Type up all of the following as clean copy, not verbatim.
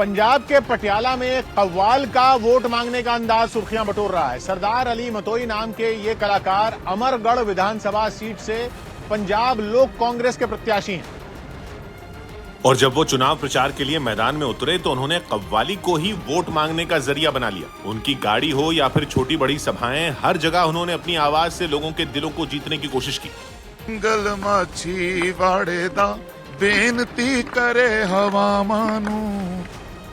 पंजाब के पटियाला में कव्वाल का वोट मांगने का अंदाज सुर्खियां बटोर रहा है। सरदार अली मतोई नाम के ये कलाकार अमरगढ़ विधानसभा सीट से पंजाब लोक कांग्रेस के प्रत्याशी हैं। और जब वो चुनाव प्रचार के लिए मैदान में उतरे तो उन्होंने कव्वाली को ही वोट मांगने का जरिया बना लिया। उनकी गाड़ी हो या फिर छोटी बड़ी सभाएं, हर जगह उन्होंने अपनी आवाज से लोगों के दिलों को जीतने की कोशिश की। गल माछी वाड़ेदा बेनती करे हवा मानू।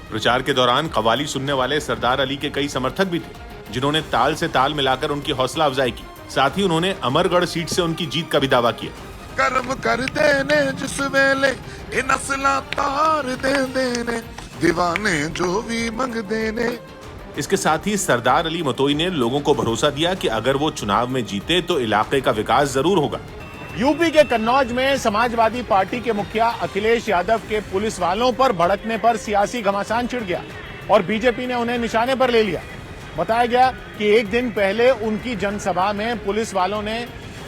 प्रचार के दौरान कव्वाली सुनने वाले सरदार अली के कई समर्थक भी थे, जिन्होंने ताल से ताल मिलाकर उनकी हौसला अफजाई की। साथ ही उन्होंने अमरगढ़ सीट से उनकी जीत का भी दावा किया। कर्म कर देने जिस वेले ए नस्ला तार दे देने दीवाने जो भी मंग देने। इसके साथ ही सरदार अली मतोई ने लोगों को भरोसा दिया कि अगर वो चुनाव में जीते तो इलाके का विकास जरूर होगा। यूपी के कन्नौज में समाजवादी पार्टी के मुखिया अखिलेश यादव के पुलिस वालों पर भड़कने पर सियासी घमासान छिड़ गया और बीजेपी ने उन्हें निशाने पर ले लिया। बताया गया कि एक दिन पहले उनकी जनसभा में पुलिस वालों ने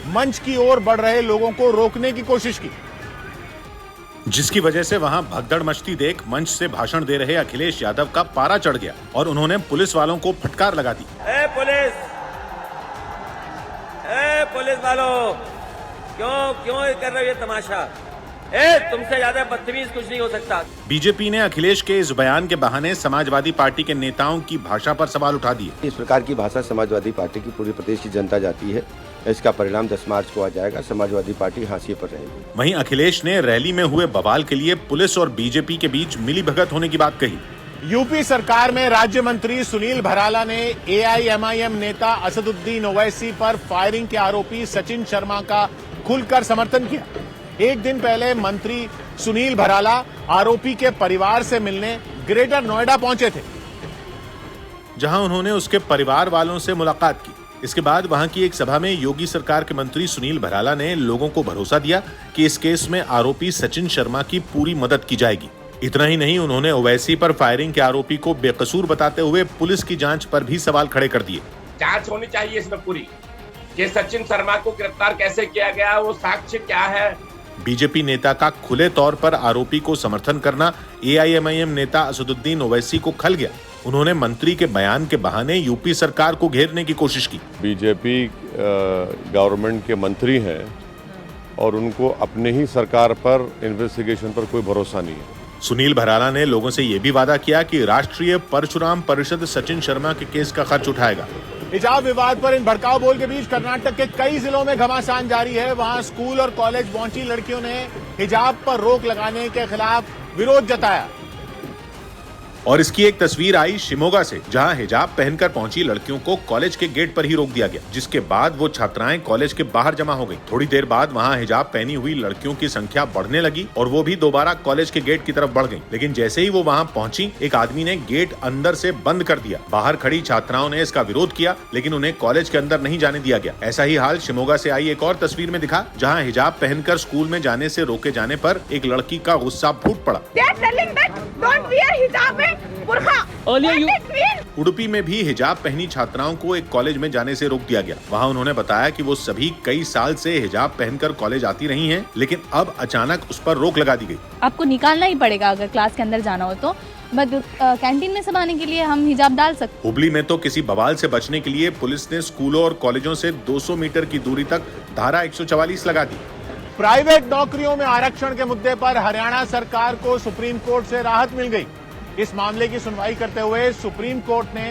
मंच की ओर बढ़ रहे लोगों को रोकने की कोशिश की, जिसकी वजह से वहां भगदड़ मचती देख मंच से भाषण दे रहे अखिलेश यादव का पारा चढ़ गया और उन्होंने पुलिस वालों को फटकार लगा दी। पुलिस वालों, क्यों कर रहे हो ये तमाशा? तुमसे ज्यादा बदतमीज कुछ नहीं हो सकता। बीजेपी ने अखिलेश के इस बयान के बहाने समाजवादी पार्टी के नेताओं की भाषा पर सवाल उठा दिए। इस प्रकार की भाषा समाजवादी पार्टी की पूरे प्रदेश की जनता जाती है। इसका परिणाम 10 मार्च को आ जाएगा। समाजवादी पार्टी हाशिए पर रहेगी। वहीं अखिलेश ने रैली में हुए बवाल के लिए पुलिस और बीजेपी के बीच मिलीभगत होने की बात कही। यूपी सरकार में राज्य मंत्री सुनील भराला ने एआईएमआईएम नेता असदुद्दीन ओवैसी पर फायरिंग के आरोपी सचिन शर्मा का खुलकर समर्थन किया। एक दिन पहले मंत्री सुनील भराला आरोपी के परिवार से मिलने ग्रेटर नोएडा पहुंचे थे, जहां उन्होंने उसके परिवार वालों से मुलाकात की। इसके बाद वहां की एक सभा में योगी सरकार के मंत्री सुनील भराला ने लोगों को भरोसा दिया कि इस केस में आरोपी सचिन शर्मा की पूरी मदद की जाएगी। इतना ही नहीं, उन्होंने ओवैसी पर फायरिंग के आरोपी को बेकसूर बताते हुए पुलिस की जांच पर भी सवाल खड़े कर दिए। जांच होनी चाहिए इसमें पूरी, कि सचिन शर्मा को गिरफ्तार कैसे किया गया, वो साक्ष्य क्या है। बीजेपी नेता का खुले तौर पर आरोपी को समर्थन करना एआईएमआईएम नेता असदुद्दीन ओवैसी को खल गया। उन्होंने मंत्री के बयान के बहाने यूपी सरकार को घेरने की कोशिश की। बीजेपी गवर्नमेंट के मंत्री हैं और उनको अपने ही सरकार पर इन्वेस्टिगेशन पर कोई भरोसा नहीं है। सुनील भराला ने लोगों से यह भी वादा किया कि राष्ट्रीय परशुराम परिषद सचिन शर्मा के केस का खर्च उठाएगा। हिजाब विवाद पर इन भड़काऊ बोल के बीच कर्नाटक के कई जिलों में घमासान जारी है। वहां स्कूल और कॉलेज पहुंची लड़कियों ने हिजाब पर रोक लगाने के खिलाफ विरोध जताया। और इसकी एक तस्वीर आई शिमोगा से, जहां हिजाब पहनकर पहुंची लड़कियों को कॉलेज के गेट पर ही रोक दिया गया, जिसके बाद वो छात्राएं कॉलेज के बाहर जमा हो गई। थोड़ी देर बाद वहां हिजाब पहनी हुई लड़कियों की संख्या बढ़ने लगी और वो भी दोबारा कॉलेज के गेट की तरफ बढ़ गई। लेकिन जैसे ही वो वहां पहुंची, एक आदमी ने गेट अंदर से बंद कर दिया। बाहर खड़ी छात्राओं ने इसका विरोध किया, लेकिन उन्हें कॉलेज के अंदर नहीं जाने दिया गया। ऐसा ही हाल शिमोगा से आई एक और तस्वीर में दिखा, जहाँ हिजाब पहनकर स्कूल में जाने से रोके जाने पर एक लड़की का गुस्सा फूट पड़ा। उडुपी में भी हिजाब पहनी छात्राओं को एक कॉलेज में जाने से रोक दिया गया। वहां उन्होंने बताया कि वो सभी कई साल से हिजाब पहनकर कॉलेज आती रही हैं, लेकिन अब अचानक उस पर रोक लगा दी गई। आपको निकालना ही पड़ेगा अगर क्लास के अंदर जाना हो तो, कैंटीन में सब आने के लिए हम हिजाब डाल सकते। हुबली में तो किसी बवाल से बचने के लिए पुलिस ने स्कूलों और कॉलेजों से 200 मीटर की दूरी तक धारा 144 लगा दी। प्राइवेट नौकरियों में आरक्षण के मुद्दे पर हरियाणा सरकार को सुप्रीम कोर्ट से राहत मिल गई। इस मामले की सुनवाई करते हुए सुप्रीम कोर्ट ने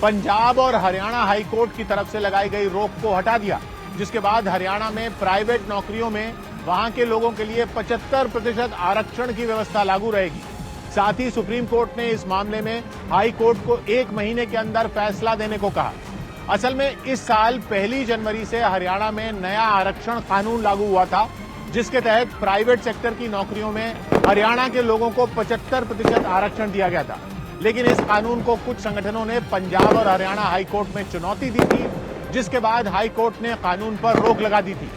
पंजाब और हरियाणा हाई कोर्ट की तरफ से लगाई गई रोक को हटा दिया, जिसके बाद हरियाणा में प्राइवेट नौकरियों में वहां के लोगों के लिए 75% आरक्षण की व्यवस्था लागू रहेगी। साथ ही सुप्रीम कोर्ट ने इस मामले में हाई कोर्ट को 1 महीने के अंदर फैसला देने को कहा। असल में इस साल 1 जनवरी से हरियाणा में नया आरक्षण कानून लागू हुआ था, जिसके तहत प्राइवेट सेक्टर की नौकरियों में हरियाणा के लोगों को 75% आरक्षण दिया गया था। लेकिन इस कानून को कुछ संगठनों ने पंजाब और हरियाणा हाई कोर्ट में चुनौती दी थी, जिसके बाद हाई कोर्ट ने कानून पर रोक लगा दी थी।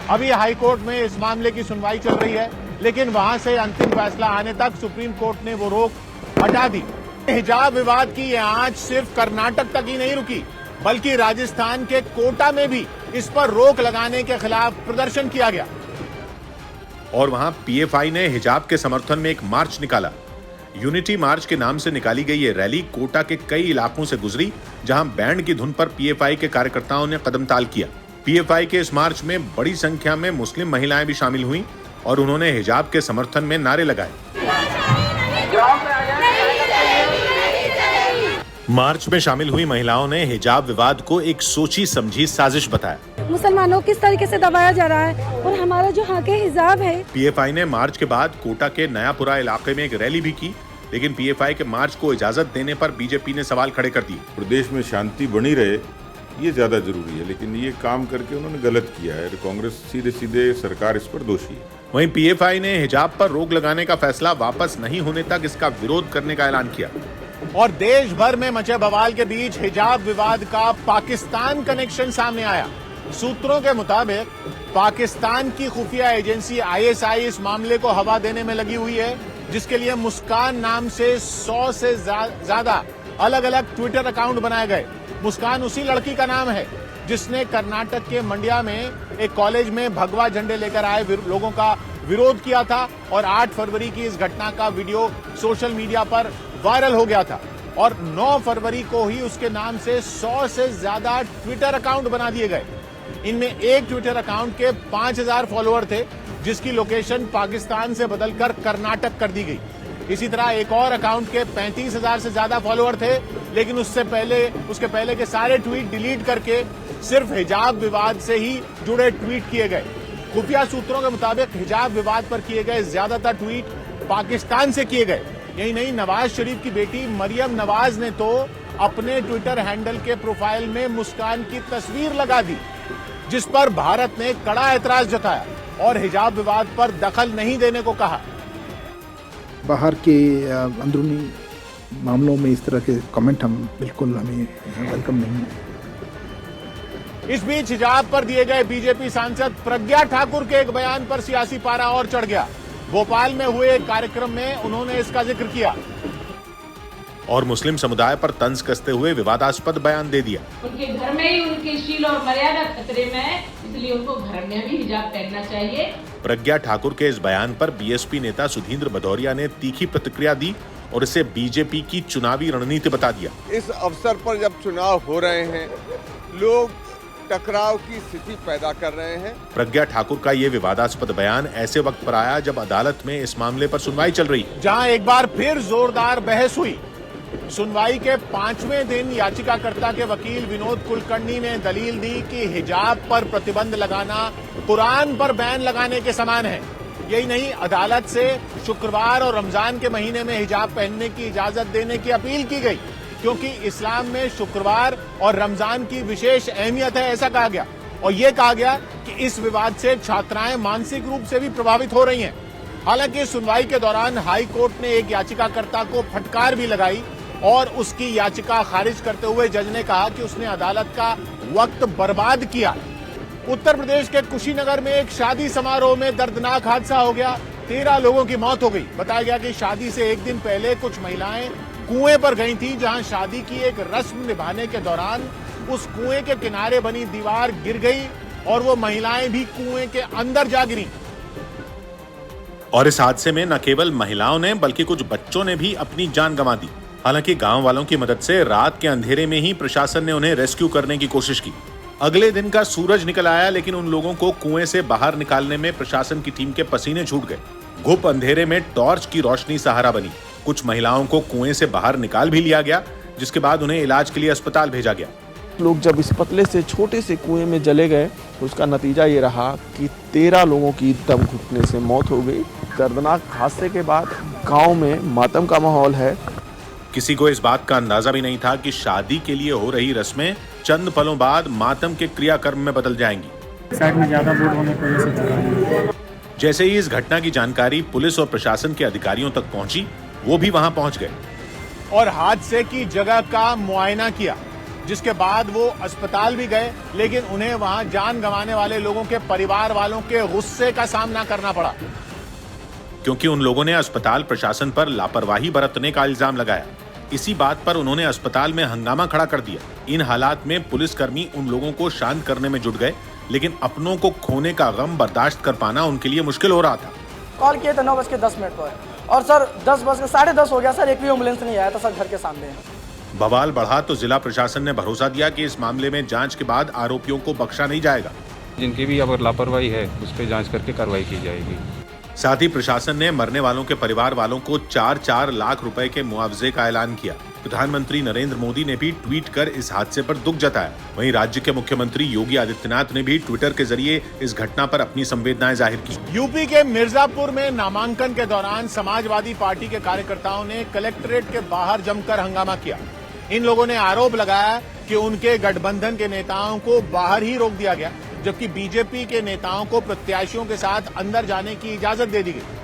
अभी हाई कोर्ट में इस मामले की सुनवाई चल रही है, लेकिन वहां से अंतिम फैसला आने तक सुप्रीम कोर्ट ने वो रोक हटा दी। हिजाब विवाद की ये आंच सिर्फ कर्नाटक तक ही नहीं रुकी, बल्कि राजस्थान के कोटा में भी इस पर रोक लगाने के खिलाफ प्रदर्शन किया गया। और वहां पीएफआई ने हिजाब के समर्थन में एक मार्च निकाला। यूनिटी मार्च के नाम से निकाली गई ये रैली कोटा के कई इलाकों से गुजरी, जहां बैंड की धुन पर पीएफआई के कार्यकर्ताओं ने कदमताल किया। पीएफआई के इस मार्च में बड़ी संख्या में मुस्लिम महिलाएं भी शामिल हुईं और उन्होंने हिजाब के समर्थन में नारे लगाए। मार्च में शामिल हुई महिलाओं ने हिजाब विवाद को एक सोची समझी साजिश बताया। मुसलमानों किस तरीके से दबाया जा रहा है और हमारा जो हक है हिजाब है। पीएफआई ने मार्च के बाद कोटा के नयापुरा इलाके में एक रैली भी की, लेकिन पीएफआई के मार्च को इजाजत देने पर बीजेपी ने सवाल खड़े कर दिए। प्रदेश में शांति बनी रहे ये ज्यादा जरूरी है, लेकिन ये काम करके उन्होंने गलत किया है। कांग्रेस सीधे सरकार इस पर दोषी है। वहीं पीएफआई ने हिजाब पर रोक लगाने का फैसला वापस नहीं होने तक इसका विरोध करने का ऐलान किया। और देश भर में मचे बवाल के बीच हिजाब विवाद का पाकिस्तान कनेक्शन सामने आया। सूत्रों के मुताबिक पाकिस्तान की खुफिया एजेंसी आईएसआई इस मामले को हवा देने में लगी हुई है, जिसके लिए मुस्कान नाम से 100 से ज्यादा अलग अलग ट्विटर अकाउंट बनाए गए। मुस्कान उसी लड़की का नाम है जिसने कर्नाटक के मंड्या में एक कॉलेज में भगवा झंडे लेकर आए लोगों का विरोध किया था और 8 फरवरी की इस घटना का वीडियो सोशल मीडिया पर वायरल हो गया था और 9 फरवरी को ही उसके नाम से 100 से ज्यादा ट्विटर अकाउंट बना दिए गए। इनमें एक ट्विटर अकाउंट के 5000 फॉलोअर थे, जिसकी लोकेशन पाकिस्तान से बदलकर कर्नाटक कर दी गई। इसी तरह एक और अकाउंट के 35,000 से ज्यादा फॉलोअर थे, लेकिन उसके पहले के सारे ट्वीट डिलीट करके सिर्फ हिजाब विवाद से ही जुड़े ट्वीट किए गए। खुफिया सूत्रों के मुताबिक हिजाब विवाद पर किए गए ज्यादातर ट्वीट पाकिस्तान से किए गए। यही नहीं, नवाज शरीफ की बेटी मरियम नवाज ने तो अपने ट्विटर हैंडल के प्रोफाइल में मुस्कान की तस्वीर लगा दी, जिस पर भारत ने कड़ा एतराज जताया और हिजाब विवाद पर दखल नहीं देने को कहा। बाहर के अंदरूनी मामलों में इस तरह के कमेंट हमें वेलकम नहीं है। इस बीच हिजाब पर दिए गए बीजेपी सांसद प्रज्ञा ठाकुर के एक बयान पर सियासी पारा और चढ़ गया। भोपाल में हुए एक कार्यक्रम में उन्होंने इसका जिक्र किया और मुस्लिम समुदाय पर तंज कसते हुए विवादास्पद बयान दे दिया। उनके घर में ही उनकी शील और मर्यादा खतरे में है, इसलिए उनको घर में भी हिजाब पहनना चाहिए। प्रज्ञा ठाकुर के इस बयान पर बीएसपी नेता सुधींद्र भदौरिया ने तीखी प्रतिक्रिया दी और इसे बीजेपी की चुनावी रणनीति बता दिया। इस अवसर पर जब चुनाव हो रहे हैं, लोग टकराव की स्थिति पैदा कर रहे हैं। प्रज्ञा ठाकुर का ये विवादास्पद बयान ऐसे वक्त पर आया जब अदालत में इस मामले पर सुनवाई चल रही है, जहां एक बार फिर जोरदार बहस हुई। सुनवाई के 5वें दिन याचिकाकर्ता के वकील विनोद कुलकर्णी ने दलील दी कि हिजाब पर प्रतिबंध लगाना कुरान पर बैन लगाने के समान है। यही नहीं, अदालत से शुक्रवार और रमजान के महीने में हिजाब पहनने की इजाजत देने की अपील की गई, क्योंकि इस्लाम में शुक्रवार और रमजान की विशेष अहमियत है, ऐसा कहा गया। और ये कहा गया कि इस विवाद से छात्राएं मानसिक रूप से भी प्रभावित हो रही हैं। हालांकि सुनवाई के दौरान हाई कोर्ट ने एक याचिकाकर्ता को फटकार भी लगाई और उसकी याचिका खारिज करते हुए जज ने कहा कि उसने अदालत का वक्त बर्बाद किया। उत्तर प्रदेश के कुशीनगर में एक शादी समारोह में दर्दनाक हादसा हो गया। 13 लोगों की मौत हो गई। बताया गया कि शादी से एक दिन पहले कुछ महिलाएं कुएं पर गई थी, जहां शादी की एक रस्म निभाने के दौरान उस कुएं के किनारे बनी दीवार गिर गई और वो महिलाएं भी कुएं के अंदर जा गिरी। और इस हादसे में न केवल महिलाओं ने बल्कि कुछ बच्चों ने भी अपनी जान गंवा दी। हालांकि गांव वालों की मदद से रात के अंधेरे में ही प्रशासन ने उन्हें रेस्क्यू करने की कोशिश की। अगले दिन का सूरज निकल आया, लेकिन उन लोगों को कुएं से बाहर निकालने में प्रशासन की टीम के पसीने छूट गए। घुप अंधेरे में टॉर्च की रोशनी सहारा बनी। कुछ महिलाओं को कुएं से बाहर निकाल भी लिया गया, जिसके बाद उन्हें इलाज के लिए अस्पताल भेजा गया। लोग जब इस पतले से छोटे से कुएं में जले गए तो उसका नतीजा ये रहा कि 13 लोगों की दम घुटने से मौत हो गई। दर्दनाक हादसे के बाद गांव में मातम का माहौल है। किसी को इस बात का अंदाजा भी नहीं था कि शादी के लिए हो रही रस्में चंद पलों बाद मातम के क्रियाकर्म में बदल जाएंगी। साइड में ज्यादा वोट होने की वजह से जैसे ही इस घटना की जानकारी पुलिस और प्रशासन के अधिकारियों तक पहुंची, वो भी वहां पहुंच गए और हादसे की जगह का मुआयना किया, जिसके बाद वो अस्पताल भी गए, लेकिन उन्हें वहां जान गंवाने वाले लोगों के परिवार वालों के गुस्से का सामना करना पड़ा, क्योंकि उन लोगों ने अस्पताल प्रशासन पर लापरवाही बरतने का इल्जाम लगाया। इसी बात पर उन्होंने अस्पताल में हंगामा खड़ा कर दिया। इन हालात में पुलिसकर्मी उन लोगों को शांत करने में जुट गए, लेकिन अपनों को खोने का गम बर्दाश्त कर पाना उनके लिए मुश्किल हो रहा था। कॉल किए थे 9:10 पर और सर 10 बज के 10:30 हो गया सर, एक भी एम्बुलेंस नहीं आया था सर घर के सामने। बवाल बढ़ा तो जिला प्रशासन ने भरोसा दिया कि इस मामले में जांच के बाद आरोपियों को बख्शा नहीं जाएगा। जिनकी भी अगर लापरवाही है उस पर जांच करके कार्रवाई की जाएगी। साथ ही प्रशासन ने मरने वालों के परिवार वालों को 4-4 लाख रुपए के मुआवजे का ऐलान किया। प्रधानमंत्री नरेंद्र मोदी ने भी ट्वीट कर इस हादसे पर दुख जताया। वहीं राज्य के मुख्यमंत्री योगी आदित्यनाथ ने भी ट्विटर के जरिए इस घटना पर अपनी संवेदनाएं जाहिर की। यूपी के मिर्जापुर में नामांकन के दौरान समाजवादी पार्टी के कार्यकर्ताओं ने कलेक्ट्रेट के बाहर जमकर हंगामा किया। इन लोगों ने आरोप लगाया कि उनके गठबंधन के नेताओं को बाहर ही रोक दिया गया, जबकि बीजेपी के नेताओं को प्रत्याशियों के साथ अंदर जाने की इजाजत दे दी गई।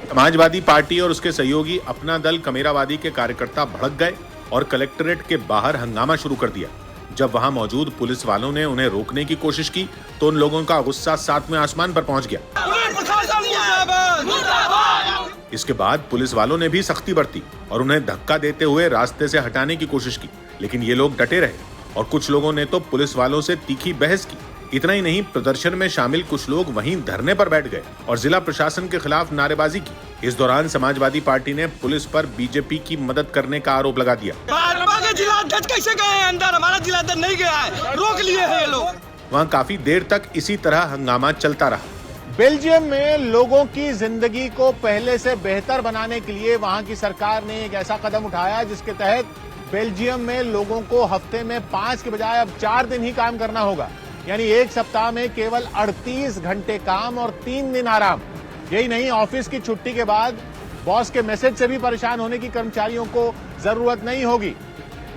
समाजवादी पार्टी और उसके सहयोगी अपना दल कमेरावादी के कार्यकर्ता भड़क गए और कलेक्ट्रेट के बाहर हंगामा शुरू कर दिया। जब वहां मौजूद पुलिस वालों ने उन्हें रोकने की कोशिश की तो उन लोगों का गुस्सा 7वें आसमान पर पहुंच गया। इसके बाद पुलिस वालों ने भी सख्ती बरती और उन्हें धक्का देते हुए रास्ते से हटाने की कोशिश की, लेकिन ये लोग डटे रहे और कुछ लोगों ने तो पुलिस वालों से तीखी बहस की। इतना ही नहीं, प्रदर्शन में शामिल कुछ लोग वहीं धरने पर बैठ गए और जिला प्रशासन के खिलाफ नारेबाजी की। इस दौरान समाजवादी पार्टी ने पुलिस पर बीजेपी की मदद करने का आरोप लगा दिया। जिलाध्यक्ष कैसे गए हैं अंदर? हमारा जिलाध्यक्ष नहीं गया है, रोक लिए हैं ये लोग। वहाँ काफी देर तक इसी तरह हंगामा चलता रहा। बेल्जियम में लोगों की जिंदगी को पहले से बेहतर बनाने के लिए वहां की सरकार ने एक ऐसा कदम उठाया जिसके तहत बेल्जियम में लोगों को हफ्ते में 5 के बजाय अब 4 दिन ही काम करना होगा। यानी एक सप्ताह में केवल 38 घंटे काम और 3 दिन आराम। यही नहीं, ऑफिस की छुट्टी के बाद बॉस के मैसेज से भी परेशान होने की कर्मचारियों को जरूरत नहीं होगी।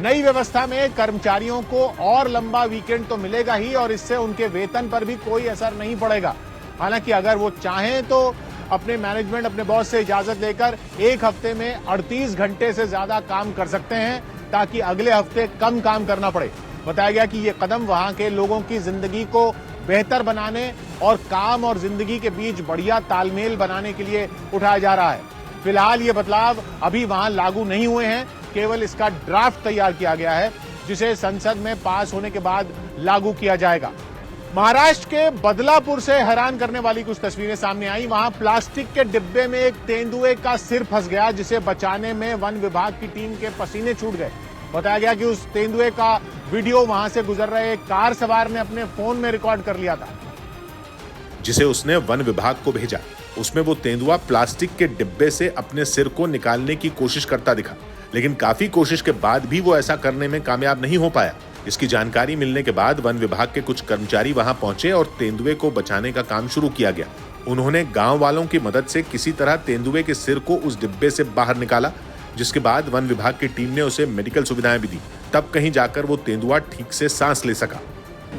नई व्यवस्था में कर्मचारियों को और लंबा वीकेंड तो मिलेगा ही और इससे उनके वेतन पर भी कोई असर नहीं पड़ेगा। हालांकि अगर वो चाहें तो अपने मैनेजमेंट, अपने बॉस से इजाजत लेकर एक हफ्ते में 38 घंटे से ज्यादा काम कर सकते हैं ताकि अगले हफ्ते कम काम करना पड़े। बताया गया कि ये कदम वहां के लोगों की जिंदगी को बेहतर बनाने और काम और जिंदगी के बीच बढ़िया तालमेल बनाने के लिए उठाया जा रहा है। फिलहाल ये बदलाव अभी वहां लागू नहीं हुए हैं, केवल इसका ड्राफ्ट तैयार किया गया है जिसे संसद में पास होने के बाद लागू किया जाएगा। महाराष्ट्र के बदलापुर से हैरान करने वाली कुछ तस्वीरें सामने आई। वहां प्लास्टिक के डिब्बे में एक तेंदुए का सिर फंस गया जिसे बचाने में वन विभाग की टीम के पसीने छूट गए। बताया गया कि उस तेंदुए का वीडियो वहां से गुजर रहे एक कार सवार ने अपने फोन में रिकॉर्ड कर लिया था, जिसे उसने वन विभाग को भेजा। उसमें वो तेंदुआ प्लास्टिक के डिब्बे से अपने सिर को निकालने की कोशिश करता दिखा, लेकिन काफी कोशिश के बाद भी वो ऐसा करने में कामयाब नहीं हो पाया। इसकी जानकारी मिलने के बाद वन विभाग के कुछ कर्मचारी वहां पहुंचे और तेंदुए को बचाने का काम शुरू किया गया। उन्होंने गांव वालों की मदद से किसी तरह तेंदुए के सिर को उस डिब्बे से बाहर निकाला, जिसके बाद वन विभाग की टीम ने उसे मेडिकल सुविधाएं भी दी। तब कहीं जाकर वो तेंदुआ ठीक से सांस ले सका।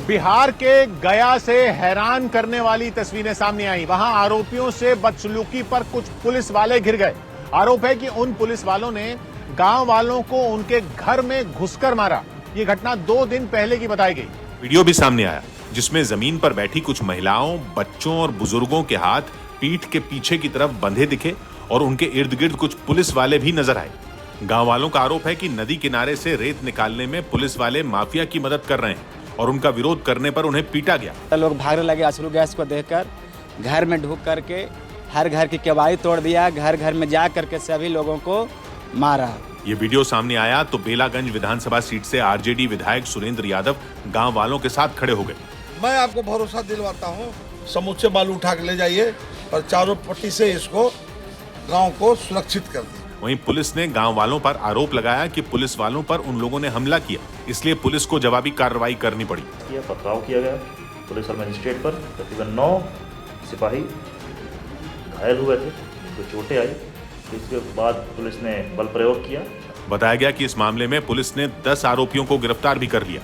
बिहार के गया से हैरान करने वाली तस्वीरें सामने आई। वहां आरोपियों से बदसलूकी पर कुछ पुलिस वाले घिर गए। आरोप है कि उन पुलिस वालों ने गांव वालों को उनके घर में घुसकर मारा। ये घटना 2 दिन पहले की बताई गई। वीडियो भी सामने आया जिसमें जमीन पर बैठी कुछ महिलाओं, बच्चों और बुजुर्गों के हाथ पीठ के पीछे की तरफ बंधे दिखे और उनके इर्द गिर्द कुछ पुलिस वाले भी नजर आए। गांव वालों का आरोप है कि नदी किनारे से रेत निकालने में पुलिस वाले माफिया की मदद कर रहे हैं और उनका विरोध करने पर उन्हें पीटा गया। लोग भागने लगे आंसू गैस को देखकर, घर में ढुक करके हर घर की केवाड़ी तोड़ दिया, घर घर में जा करके सभी लोगों को मारा। ये वीडियो सामने आया तो बेलागंज विधानसभा सीट से आरजेडी विधायक सुरेंद्र यादव गांव वालों के साथ खड़े हो गए। मैं आपको भरोसा दिलवाता हूं, समूचे बालू उठा के ले जाइए और चारों पट्टी से इसको गांव को सुरक्षित कर दिए। वहीं पुलिस ने गांव वालों पर आरोप लगाया कि पुलिस वालों पर उन लोगों ने हमला किया, इसलिए पुलिस को जवाबी कार्रवाई करनी पड़ी। पथराव किया गया पुलिस और मजिस्ट्रेट पर। तकरीबन 9 सिपाही घायल हुए थे, जिनको चोटें आई। इसके बाद पुलिस ने बल प्रयोग किया। बताया गया कि इस मामले में पुलिस ने 10 आरोपियों को गिरफ्तार भी कर लिया।